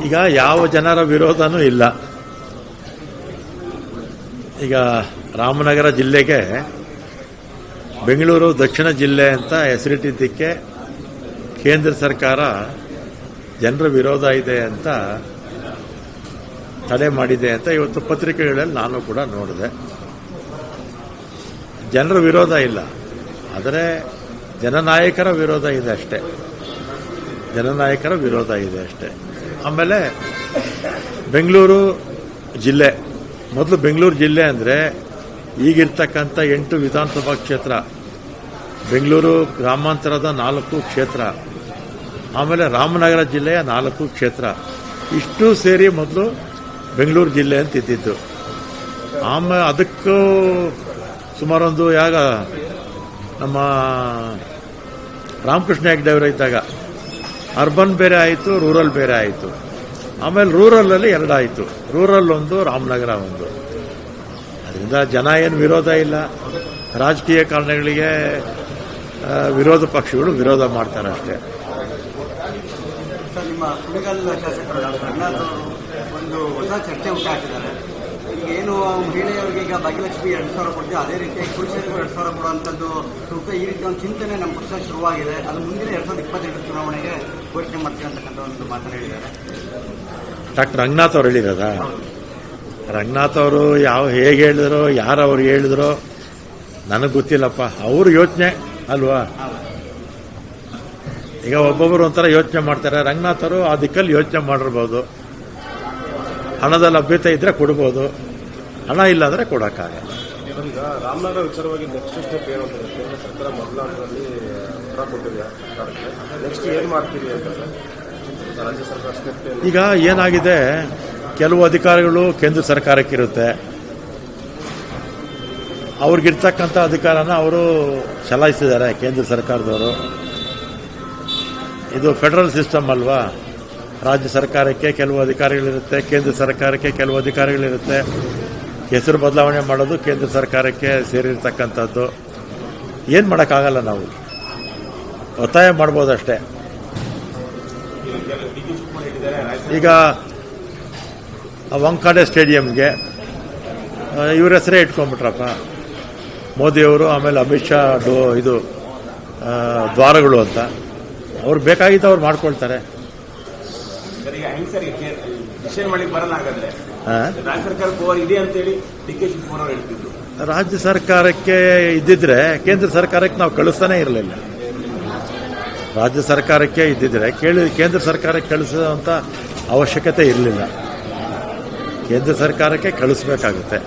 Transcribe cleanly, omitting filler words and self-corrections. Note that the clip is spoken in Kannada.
ಈಗ ಯಾವ ಜನರ ವಿರೋಧನೂ ಇಲ್ಲ. ಈಗ ರಾಮನಗರ ಜಿಲ್ಲೆಗೆ ಬೆಂಗಳೂರು ದಕ್ಷಿಣ ಜಿಲ್ಲೆ ಅಂತ ಹೆಸರಿಟ್ಟಿದ್ದಕ್ಕೆ ಕೇಂದ್ರ ಸರ್ಕಾರ ಜನರ ವಿರೋಧ ಇದೆ ಅಂತ ತಡೆ ಮಾಡಿದೆ ಅಂತ ಇವತ್ತು ಪತ್ರಿಕೆಗಳಲ್ಲಿ ನಾನು ಕೂಡ ನೋಡಿದೆ. ಜನರ ವಿರೋಧ ಇಲ್ಲ, ಆದರೆ ಜನನಾಯಕರ ವಿರೋಧ ಇದೆ ಅಷ್ಟೇ. ಜನನಾಯಕರ ವಿರೋಧ ಇದೆ ಅಷ್ಟೇ. ಆಮೇಲೆ ಬೆಂಗಳೂರು ಜಿಲ್ಲೆ, ಮೊದಲು ಬೆಂಗಳೂರು ಜಿಲ್ಲೆ ಅಂದರೆ ಈಗಿರ್ತಕ್ಕಂಥ 8 ವಿಧಾನಸಭಾ ಕ್ಷೇತ್ರ, ಬೆಂಗಳೂರು ಗ್ರಾಮಾಂತರದ 4 ಕ್ಷೇತ್ರ, ಆಮೇಲೆ ರಾಮನಗರ ಜಿಲ್ಲೆಯ 4 ಕ್ಷೇತ್ರ, ಇಷ್ಟು ಸೇರಿ ಮೊದಲು ಬೆಂಗಳೂರು ಜಿಲ್ಲೆ ಅಂತ ಇದ್ದಿದ್ದು. ಆಮೇಲೆ ಅದಕ್ಕೂ ಸುಮಾರೊಂದು ನಮ್ಮ ರಾಮಕೃಷ್ಣ ಹೆಗ್ಡೆ ಅವರು ಇದ್ದಾಗ ಅರ್ಬನ್ ಬೇರೆ ಆಯಿತು, ರೂರಲ್ ಬೇರೆ ಆಯಿತು. ಆಮೇಲೆ ರೂರಲಲ್ಲಿ 2 ಆಯಿತು, ರೂರಲ್ ಒಂದು, ರಾಮನಗರ ಒಂದು. ಅದರಿಂದ ಜನ ಏನು ವಿರೋಧ ಇಲ್ಲ. ರಾಜಕೀಯ ಕಾರಣಗಳಿಗೆ ವಿರೋಧ ಪಕ್ಷಗಳು ವಿರೋಧ ಮಾಡ್ತಾರೆ ಅಷ್ಟೇ. ನಿಮ್ಮ ಕುಣಿಗಲ್ ಶಾಸಕರು ಒಂದು ಹೊಸ ಚರ್ಚೆ ಉಂಟಾಕಿದ್ದಾರೆ. ಏನು ಮಹಿಳೆಯರಿಗೆ ಈಗ ಭಾಗ್ಯಲಕ್ಷ್ಮಿ 2,000 ಕೊಡ್ತೀವಿ, ಅದೇ ರೀತಿ ಪುರುಷರಿಗೂ 2,000 ಕೊಡುವಂಥದ್ದು ಸೂಕ್ತ. ಈ ರೀತಿ ಒಂದು ಚಿಂತನೆ ನಮ್ಮ ಪಕ್ಷ ಶುರುವಾಗಿದೆ. ಅದು ಮುಂದಿನ 2028 ಚುನಾವಣೆಗೆ ಘೋಷಣೆ ಮಾಡ್ತೀವಿ ಅಂತಕ್ಕಂಥ ಒಂದು ಮಾತನ್ನು ಹೇಳಿದ್ದಾರೆ. ಡಾಕ್ಟರ್ ರಂಗನಾಥ್ ಅವರು ಹೇಳಿರೋದ? ರಂಗನಾಥ್ ಅವರು ಹೇಗೆ ಹೇಳಿದ್ರು, ಯಾರು ಅವ್ರಿಗೆ ಹೇಳಿದ್ರು ನನಗೆ ಗೊತ್ತಿಲ್ಲಪ್ಪ. ಅವ್ರ ಯೋಚನೆ ಅಲ್ವಾ. ಈಗ ಒಬ್ಬೊಬ್ಬರು ಒಂಥರ ಯೋಚನೆ ಮಾಡ್ತಾರೆ. ರಂಗನಾಥ್ ಅವರು ಆ ದಿಕ್ಕಲ್ಲಿ ಯೋಚನೆ ಮಾಡಿರ್ಬೋದು. ಹಣದ ಲಭ್ಯತೆ ಇದ್ರೆ ಕೊಡ್ಬೋದು, ಹಣ ಇಲ್ಲ ಅಂದ್ರೆ ಕೊಡೋಕ್ಕಾಗಲ್ಲ. ಈಗ ರಾಮನಗರ ವಿಚಾರವಾಗಿ ನೆಕ್ಸ್ಟ್ ಸ್ಟೆಪ್ ಏನು ಅಂತ ಕೇಂದ್ರ ಸರ್ಕಾರ ಮೊದಲ ಹಂತದಲ್ಲಿ ಹೊರ ಕೊಟ್ಟಿದೆ. ನೆಕ್ಸ್ಟ್ ಏನು ಮಾಡ್ತೀವಿ ಅಂತಂದ್ರೆ ರಾಜ್ಯ ಸರ್ಕಾರ ಸ್ಟೆಪ್ ಈಗ ಏನಾಗಿದೆ, ಕೆಲವು ಅಧಿಕಾರಿಗಳು ಕೇಂದ್ರ ಸರ್ಕಾರಕ್ಕಿರುತ್ತೆ. ಅವ್ರಿಗಿರ್ತಕ್ಕಂಥ ಅಧಿಕಾರನ ಅವರು ಚಲಾಯಿಸಿದ್ದಾರೆ ಕೇಂದ್ರ ಸರ್ಕಾರದವರು. ಇದು ಫೆಡರಲ್ ಸಿಸ್ಟಮ್ ಅಲ್ವಾ. ರಾಜ್ಯ ಸರ್ಕಾರಕ್ಕೆ ಕೆಲವು ಅಧಿಕಾರಿಗಳಿರುತ್ತೆ, ಕೇಂದ್ರ ಸರ್ಕಾರಕ್ಕೆ ಕೆಲವು ಅಧಿಕಾರಿಗಳಿರುತ್ತೆ. ಹೆಸರು ಬದಲಾವಣೆ ಮಾಡೋದು ಕೇಂದ್ರ ಸರ್ಕಾರಕ್ಕೆ ಸೇರಿರ್ತಕ್ಕಂಥದ್ದು. ಏನು ಮಾಡೋಕ್ಕಾಗಲ್ಲ, ನಾವು ಒತ್ತಾಯ ಮಾಡ್ಬೋದಷ್ಟೇ. ಈಗ ವಂಕಾಡೆ ಸ್ಟೇಡಿಯಂಗೆ ಇವ್ರ ಹೆಸರೇ ಇಟ್ಕೊಂಡ್ಬಿಟ್ರಪ್ಪ ಮೋದಿಯವರು. ಆಮೇಲೆ ಅಮಿತ್ ಶಾ ಇದು ದ್ವಾರಗಳು ಅಂತ ಅವ್ರು ಬೇಕಾಗಿತ್ತು, ಅವ್ರು ಮಾಡ್ಕೊಳ್ತಾರೆ. ರಾಜ್ಯ ಸರ್ಕಾರಕ್ಕೆ ಇದ್ದಿದ್ರೆ ಕೇಂದ್ರ ಸರ್ಕಾರಕ್ಕೆ ನಾವು ಕಳಿಸ್ತಾನೆ ಇರಲಿಲ್ಲ. ರಾಜ್ಯ ಸರ್ಕಾರಕ್ಕೆ ಇದ್ದಿದ್ರೆ ಕೇಂದ್ರ ಸರ್ಕಾರಕ್ಕೆ ಕಳಿಸುವಂತ ಅವಶ್ಯಕತೆ ಇರಲಿಲ್ಲ. ಕೇಂದ್ರ ಸರ್ಕಾರಕ್ಕೆ ಕಳಿಸ್ಬೇಕಾಗುತ್ತೆ.